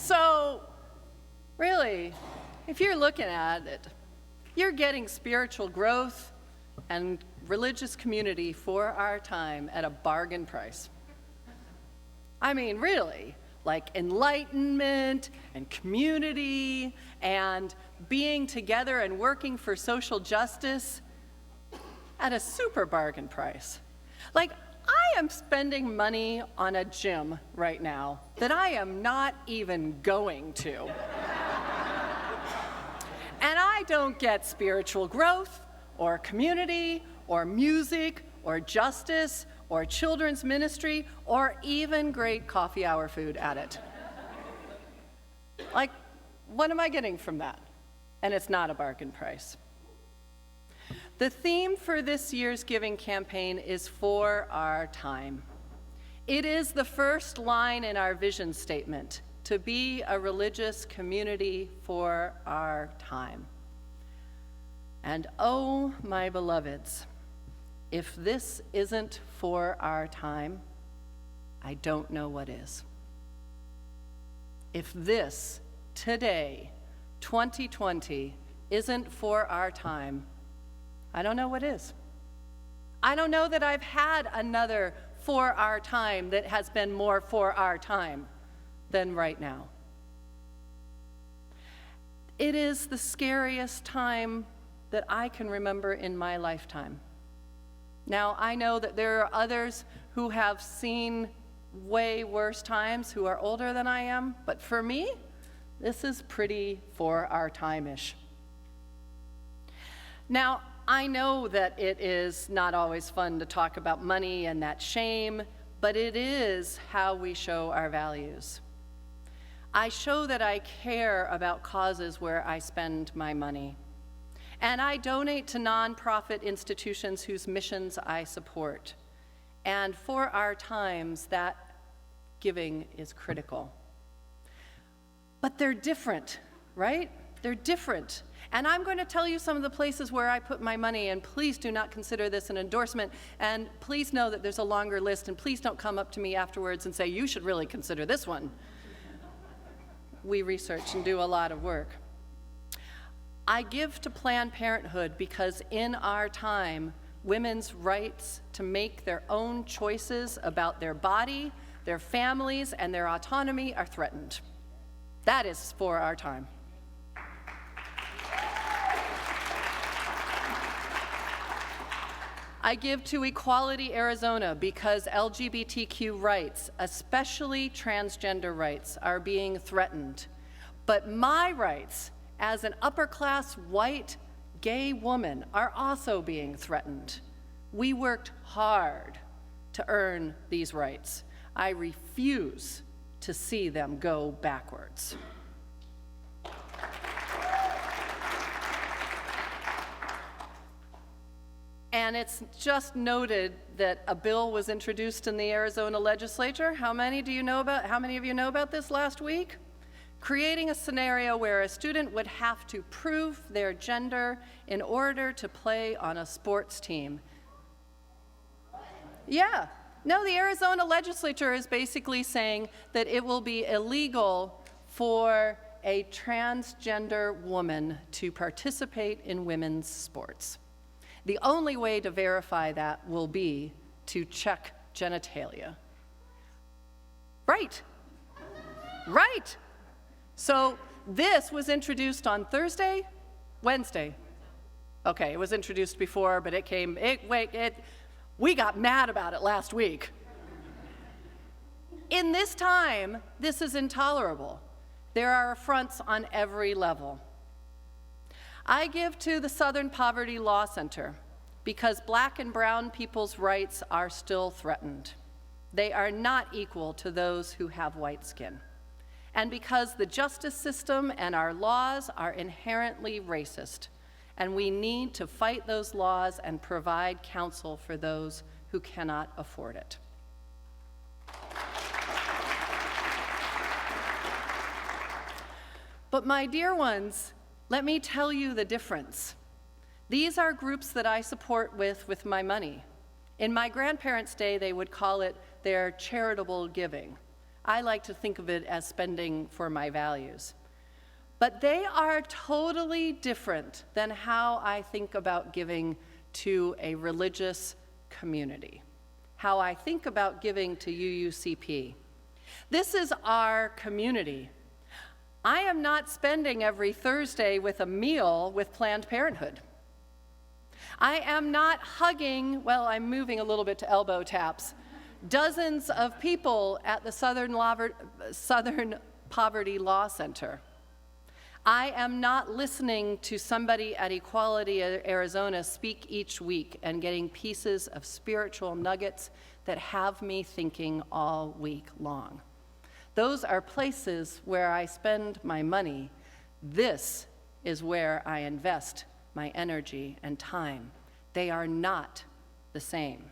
So, really, if you're looking at it, you're getting spiritual growth and religious community for our time at a bargain price. I mean, really, like enlightenment and community and being together and working for social justice at a super bargain price. Like, I am spending money on a gym right now that I am not even going to. And I don't get spiritual growth or community or music or justice or children's ministry or even great coffee hour food at it. Like, what am I getting from that? And it's not a bargain price. The theme for this year's giving campaign is For Our Time. It is the first line in our vision statement, to be a religious community for our time. And oh, my beloveds, if this isn't for our time, I don't know what is. If this, today, 2020, isn't for our time, I don't know what is. I don't know that I've had another for our time that has been more for our time than right now. It is the scariest time that I can remember in my lifetime. Now, I know that there are others who have seen way worse times who are older than I am, but for me, this is pretty for our time-ish. Now, I know that it is not always fun to talk about money and that shame, but it is how we show our values. I show that I care about causes where I spend my money. And I donate to nonprofit institutions whose missions I support. And for our times, that giving is critical. But they're different, right? They're different. And I'm going to tell you some of the places where I put my money, and please do not consider this an endorsement, and please know that there's a longer list, and please don't come up to me afterwards and say, you should really consider this one. We research and do a lot of work. I give to Planned Parenthood because in our time, women's rights to make their own choices about their body, their families, and their autonomy are threatened. That is for our time. I give to Equality Arizona because LGBTQ rights, especially transgender rights, are being threatened. But my rights as an upper-class white gay woman are also being threatened. We worked hard to earn these rights. I refuse to see them go backwards. And it's just noted that a bill was introduced in the Arizona legislature. How many of you know about this last week? Creating a scenario where a student would have to prove their gender in order to play on a sports team. Yeah. No, the Arizona legislature is basically saying that it will be illegal for a transgender woman to participate in women's sports. The only way to verify that will be to check genitalia. Right. Right. So this was introduced on Thursday, Wednesday. Okay, it was introduced before, but we got mad about it last week. In this time, this is intolerable. There are affronts on every level. I give to the Southern Poverty Law Center because Black and brown people's rights are still threatened. They are not equal to those who have white skin. And because the justice system and our laws are inherently racist, and we need to fight those laws and provide counsel for those who cannot afford it. But my dear ones, let me tell you the difference. These are groups that I support with my money. In my grandparents' day, they would call it their charitable giving. I like to think of it as spending for my values. But they are totally different than how I think about giving to a religious community, how I think about giving to UUCP. This is our community. I am not spending every Thursday with a meal with Planned Parenthood. I am not hugging, well, I'm moving a little bit to elbow taps, dozens of people at the Southern Poverty Law Center. I am not listening to somebody at Equality Arizona speak each week and getting pieces of spiritual nuggets that have me thinking all week long. Those are places where I spend my money. This is where I invest my energy and time. They are not the same.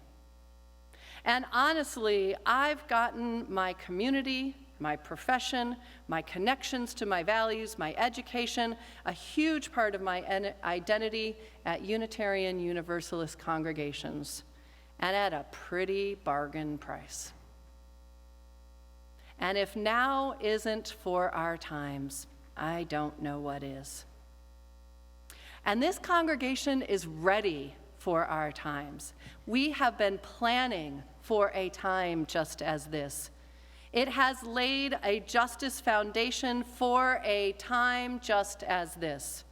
And honestly, I've gotten my community, my profession, my connections to my values, my education, a huge part of my identity at Unitarian Universalist congregations, and at a pretty bargain price. And if now isn't for our times, I don't know what is. And this congregation is ready for our times. We have been planning for a time just as this. It has laid a justice foundation for a time just as this.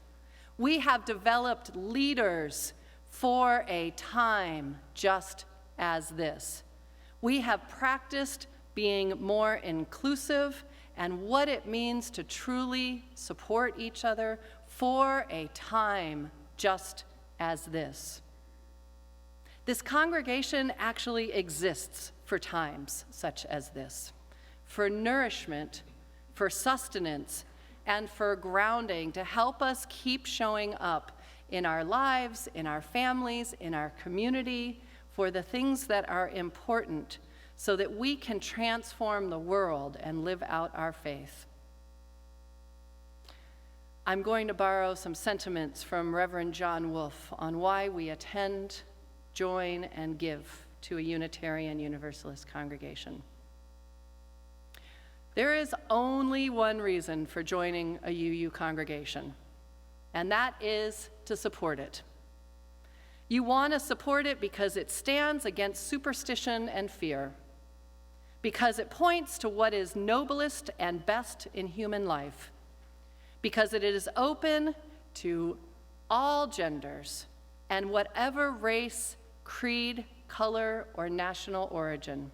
We have developed leaders for a time just as this. We have practiced being more inclusive and what it means to truly support each other for a time just as this. This congregation actually exists for times such as this, for nourishment, for sustenance, and for grounding to help us keep showing up in our lives, in our families, in our community, for the things that are important so that we can transform the world and live out our faith. I'm going to borrow some sentiments from Reverend John Wolfe on why we attend, join, and give to a Unitarian Universalist congregation. There is only one reason for joining a UU congregation, and that is to support it. You want to support it because it stands against superstition and fear, because it points to what is noblest and best in human life, because it is open to all genders and whatever race, creed, color, or national origin.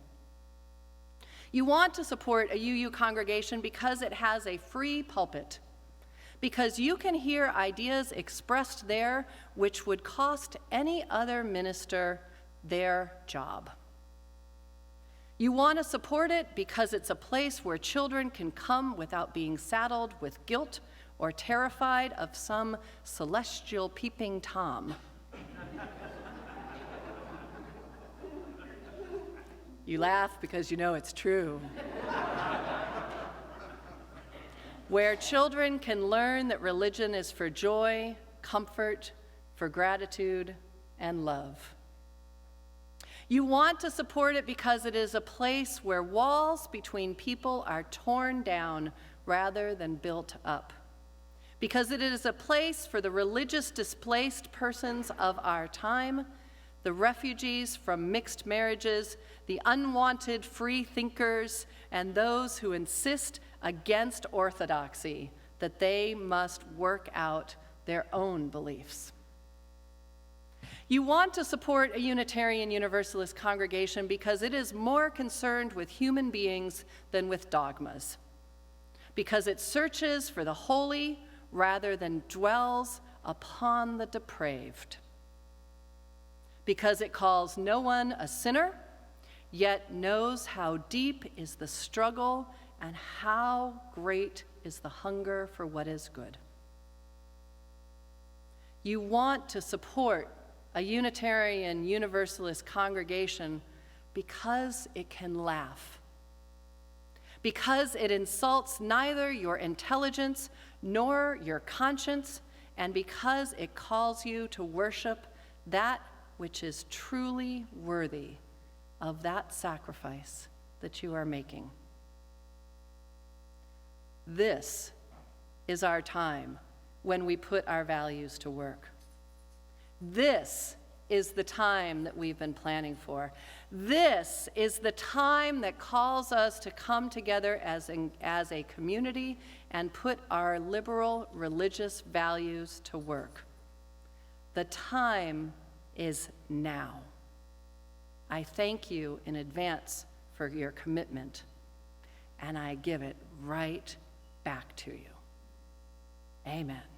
You want to support a UU congregation because it has a free pulpit, because you can hear ideas expressed there which would cost any other minister their job. You want to support it because it's a place where children can come without being saddled with guilt or terrified of some celestial peeping Tom. You laugh because you know it's true. Where children can learn that religion is for joy, comfort, for gratitude, and love. You want to support it because it is a place where walls between people are torn down rather than built up. Because it is a place for the religious displaced persons of our time, the refugees from mixed marriages, the unwanted free thinkers, and those who insist against orthodoxy that they must work out their own beliefs. You want to support a Unitarian Universalist congregation because it is more concerned with human beings than with dogmas, because it searches for the holy rather than dwells upon the depraved, because it calls no one a sinner, yet knows how deep is the struggle and how great is the hunger for what is good. You want to support a Unitarian Universalist congregation because it can laugh, because it insults neither your intelligence nor your conscience, and because it calls you to worship that which is truly worthy of that sacrifice that you are making. This is our time when we put our values to work. This is the time that we've been planning for. This is the time that calls us to come together as a community and put our liberal religious values to work. The time is now. I thank you in advance for your commitment, and I give it right back to you. Amen.